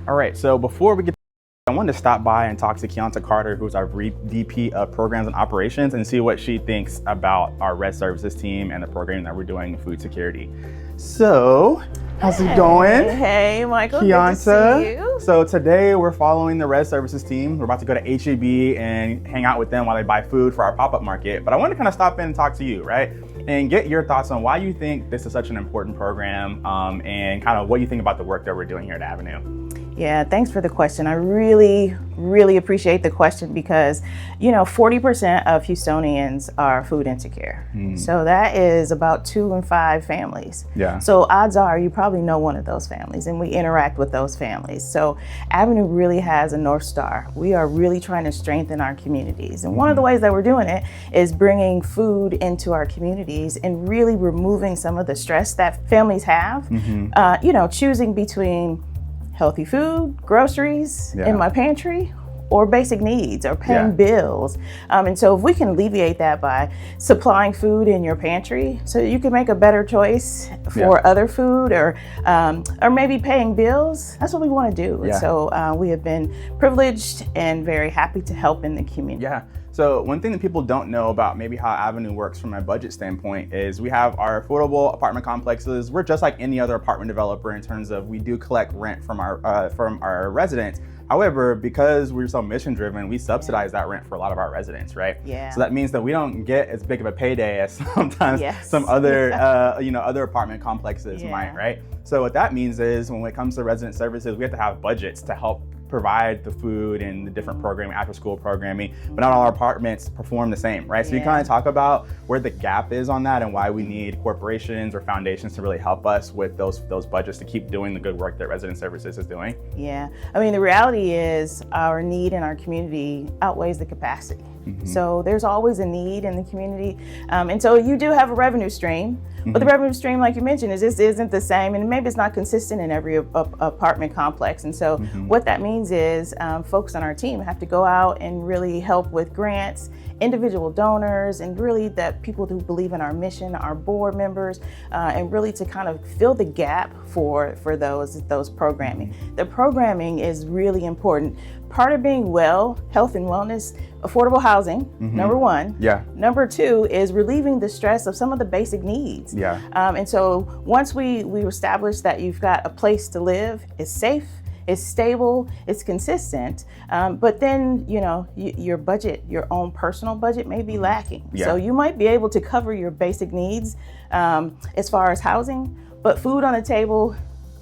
All right, so before we get, I wanted to stop by and talk to Kionta Carter, who's our VP of Programs and Operations, and see what she thinks about our Red Services team and the program that we're doing in food security. So, how's it going? Hey, Michael. Kionta. Good to see you. So today we're following the Red Services team. We're about to go to HEB and hang out with them while they buy food for our pop-up market. But I wanted to kind of stop in and talk to you, right? And get your thoughts on why you think this is such an important program and kind of what you think about the work that we're doing here at Avenue. Yeah, thanks for the question. I really appreciate the question because, 40% of Houstonians are food insecure. So that is about 2 in 5 families. Yeah. So odds are you probably know one of those families, and we interact with those families. So Avenue really has a North Star. We are really trying to strengthen our communities. And one of the ways that we're doing it is bringing food into our communities and really removing some of the stress that families have, choosing between healthy food, groceries in my pantry, or basic needs, or paying bills. And so if we can alleviate that by supplying food in your pantry so you can make a better choice for other food or maybe paying bills, that's what we want to do. Yeah. So we have been privileged and very happy to help in the community. Yeah. So one thing that people don't know about maybe how Avenue works from a budget standpoint is we have our affordable apartment complexes. We're just like any other apartment developer in terms of we do collect rent from our residents. However, because we're so mission driven, we subsidize that rent for a lot of our residents, right? Yeah. So that means that we don't get as big of a payday as sometimes some other other apartment complexes might, right? So what that means is when it comes to resident services, we have to have budgets to help provide the food and the different programming, after school programming, but not all our apartments perform the same, right? So you kind of talk about where the gap is on that and why we need corporations or foundations to really help us with those budgets to keep doing the good work that resident services is doing. Yeah, I mean, the reality is our need in our community outweighs the capacity. So there's always a need in the community. And so you do have a revenue stream, but the revenue stream, like you mentioned, isn't the same, and maybe it's not consistent in every apartment complex. And so what that means is folks on our team have to go out and really help with grants, individual donors, and really that people who believe in our mission, our board members, and really to kind of fill the gap for those programming. The programming is really important. Part of being well, health and wellness, affordable housing, number one. Yeah. Number 2 is relieving the stress of some of the basic needs. Yeah. And so once we establish that you've got a place to live, it's safe, it's stable, it's consistent, but then, your budget, your own personal budget may be lacking. Yeah. So you might be able to cover your basic needs as far as housing, but food on the table,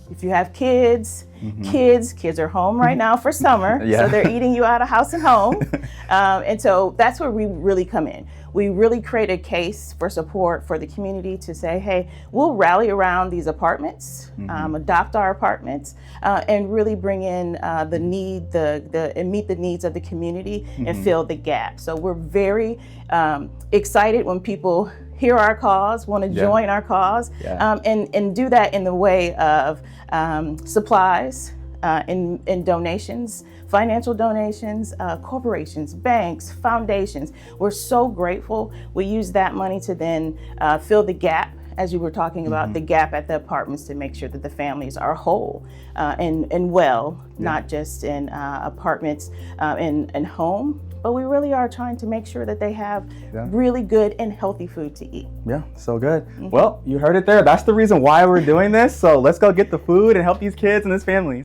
if you have kids, kids are home right now for summer, so they're eating you out of house and home. And so that's where we really come in. We really create a case for support for the community to say, hey, we'll rally around these apartments, adopt our apartments, and really bring in the need, and meet the needs of the community and fill the gap. So we're very excited when people hear our cause, want to join our cause, and do that in the way of supplies, in donations, financial donations, corporations, banks, foundations. We're so grateful. We use that money to then fill the gap, as you were talking about, the gap at the apartments to make sure that the families are whole and well, not just in apartments and home, but we really are trying to make sure that they have really good and healthy food to eat. Yeah, so good. Well, you heard it there. That's the reason why we're doing this. So let's go get the food and help these kids and this family.